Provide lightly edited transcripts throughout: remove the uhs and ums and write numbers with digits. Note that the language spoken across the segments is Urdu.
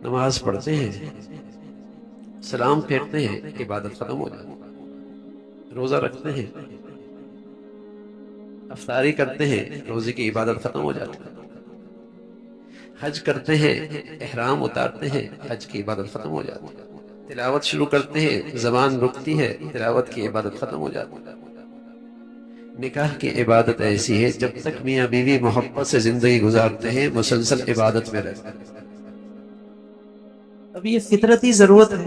نماز پڑھتے ہیں، سلام پھیرتے ہیں، عبادت ختم ہو جاتی ہے۔ روزہ رکھتے ہیں، افطاری کرتے ہیں، روزے کی عبادت ختم ہو جاتی ہے۔ حج کرتے ہیں، احرام اتارتے ہیں، حج کی عبادت ختم ہو جاتی ہے۔ تلاوت شروع کرتے ہیں، زبان رکتی ہے، تلاوت کی عبادت ختم ہو جاتی ہے۔ نکاح کی عبادت ایسی ہے، جب تک میاں بیوی محبت سے زندگی گزارتے ہیں مسلسل عبادت میں رہتے ہیں۔ اب یہ فطرتی ضرورت ہے،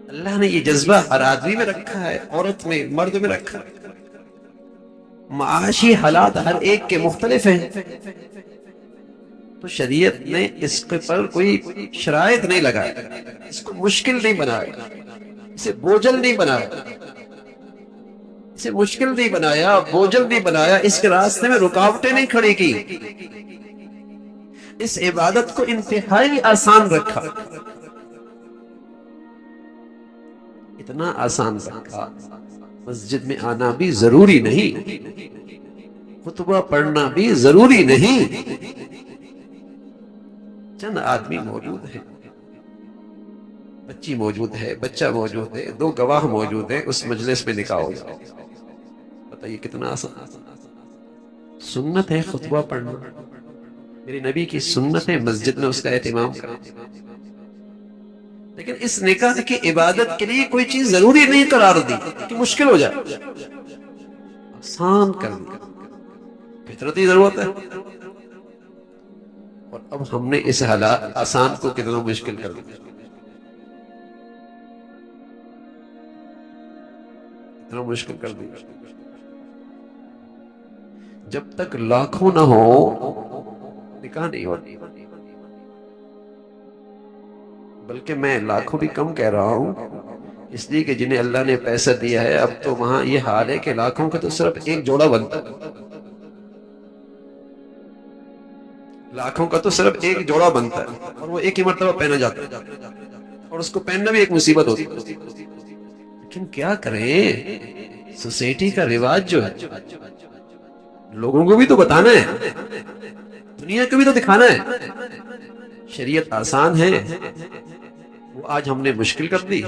اللہ نے یہ جذبہ ہر آدمی میں رکھا ہے، عورت میں، مرد میں رکھا ہے۔ معاشی حالات ہر ایک کے مختلف ہیں، تو شریعت نے اس پر کوئی شرائط نہیں لگایا، اس کو مشکل نہیں بنایا، اسے بوجھل نہیں بنایا، اسے مشکل نہیں بنایا، بوجھل نہیں بنایا، اس کے راستے میں رکاوٹیں نہیں کھڑی کی، اس عبادت کو انتہائی آسان رکھا، اتنا آسان رکھا مسجد میں آنا بھی ضروری نہیں، خطبہ پڑھنا بھی ضروری نہیں، چند آدمی موجود ہیں، بچی موجود ہے، بچہ موجود ہے، 2 گواہ موجود ہیں، اس مجلس میں نکاح ہو جائے، بتائیے کتنا آسان۔ سنت ہے خطبہ پڑھنا، میری نبی کی سنت ہے مسجد میں اس کا اہتمام کرنا، لیکن اس نکاح کی عبادت کے لیے کوئی چیز ضروری نہیں قرار دی کہ مشکل ہو جائے، آسان کر دیا، فطرتی ضرورت ہے۔ اور اب ہم نے اس حالات آسان کو کتنا مشکل کر دیا، اتنا مشکل کر دیا۔ جب تک لاکھوں نہ ہو نکاح نہیں ہوتی، بلکہ میں لاکھوں بھی کم کہہ رہا ہوں، اس لیے کہ جنہیں اللہ نے پیسہ دیا ہے اب تو وہاں یہ حال ہے کہ لاکھوں کا تو صرف ایک جوڑا بنتا ہے، لاکھوں کا تو صرف ایک جوڑا بنتا ہے، اور وہ ایک ہی مرتبہ پہنا جاتا ہے، اور اس کو پہننا بھی ایک مصیبت ہوتی ہے۔ لیکن کیا کریں، سوسائٹی کا رواج جو ہے، لوگوں کو بھی تو بتانا ہے، دنیا کو بھی تو دکھانا ہے، شریعت آسان ہے، وہ آج ہم نے مشکل کر دی،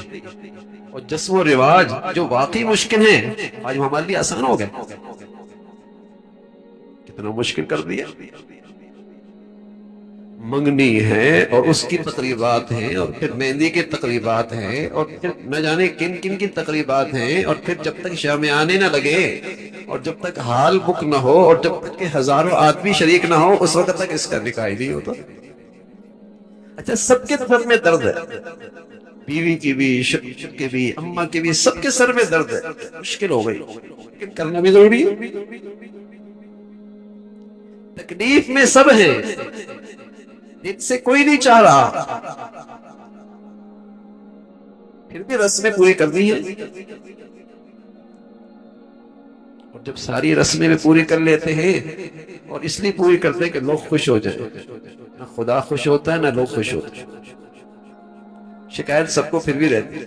اور جسم و رواج جو واقعی مشکل ہیں آج ہمارے لیے آسان ہو گئے، کتنا مشکل کر دیا۔ منگنی ہے اور اس کی تقریبات ہیں، اور پھر مہندی کی تقریبات ہیں، اور پھر نہ جانے کن کن کی تقریبات ہیں، اور پھر جب تک شامیانے نہ لگے، اور جب تک ہال بک نہ ہو، اور جب تک کہ ہزاروں آدمی شریک نہ ہو، اس وقت تک اس کا نکاح نہیں ہوتا۔ اچھا، سب کے سر میں درد ہے، بیوی کی بھی، شوہر کی بھی، اماں کی بھی، سب کے سر میں درد ہے، مشکل ہو گئی، لیکن کرنا بھی ضروری ہے۔ تکلیف میں سب ہیں، دل سے کوئی نہیں چاہ رہا، پھر بھی رسمیں پوری کرنی ہے، اور جب ساری رسمیں بھی پوری کر لیتے ہیں، اور اس لیے پوری کرتے ہیں کہ لوگ خوش ہو جائیں، نہ خدا خوش ہوتا ہے نہ لوگ خوش ہوتے ہیں، شکایت سب کو پھر بھی رہتی ہے۔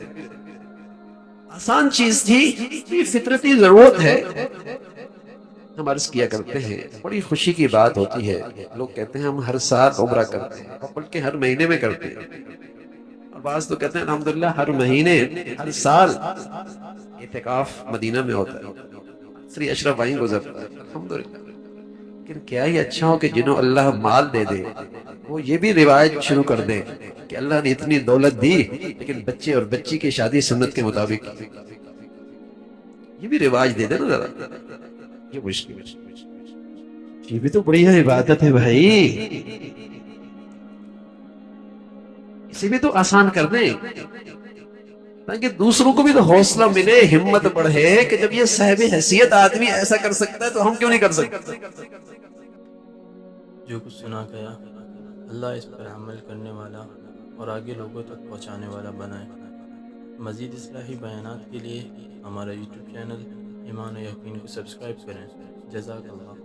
آسان چیز تھی، یہ فطرتی ضرورت ہے، ہم عرض کیا کرتے ہیں، بڑی خوشی کی بات ہوتی ہے، لوگ کہتے ہیں ہم ہر سال عمرہ کرتے ہیں، بلکہ ہر مہینے میں کرتے ہیں، اور بعض تو کہتے ہیں الحمدللہ ہر مہینے، ہر سال اعتکاف مدینہ میں ہوتا ہے، سری اشرف وہیں گزرتا ہے، الحمدللہ۔ لیکن کیا ہی اچھا ہو کہ جنہوں اللہ مال دے دے، وہ یہ بھی روایت شروع کر دیں کہ اللہ نے اتنی دولت دی لیکن بچے اور بچی کی شادی سنت کے مطابق، یہ بھی رواج دے دے نا ذرا، یہ مشکل، یہ بھی تو بڑی عبادت ہے بھائی، اسے بھی تو آسان کر دیں تاکہ دوسروں کو بھی تو حوصلہ ملے، ہمت بڑھے کہ جب یہ صاحب حیثیت آدمی ایسا کر سکتا ہے تو ہم کیوں نہیں کر سکتے۔ جو کچھ سنا گیا اللہ اس پر عمل کرنے والا اور آگے لوگوں تک پہنچانے والا بنائے۔ مزید اصلاحی بیانات کے لیے ہمارا یوٹیوب چینل ایمان و یقین کو سبسکرائب کریں۔ جزاک اللہ۔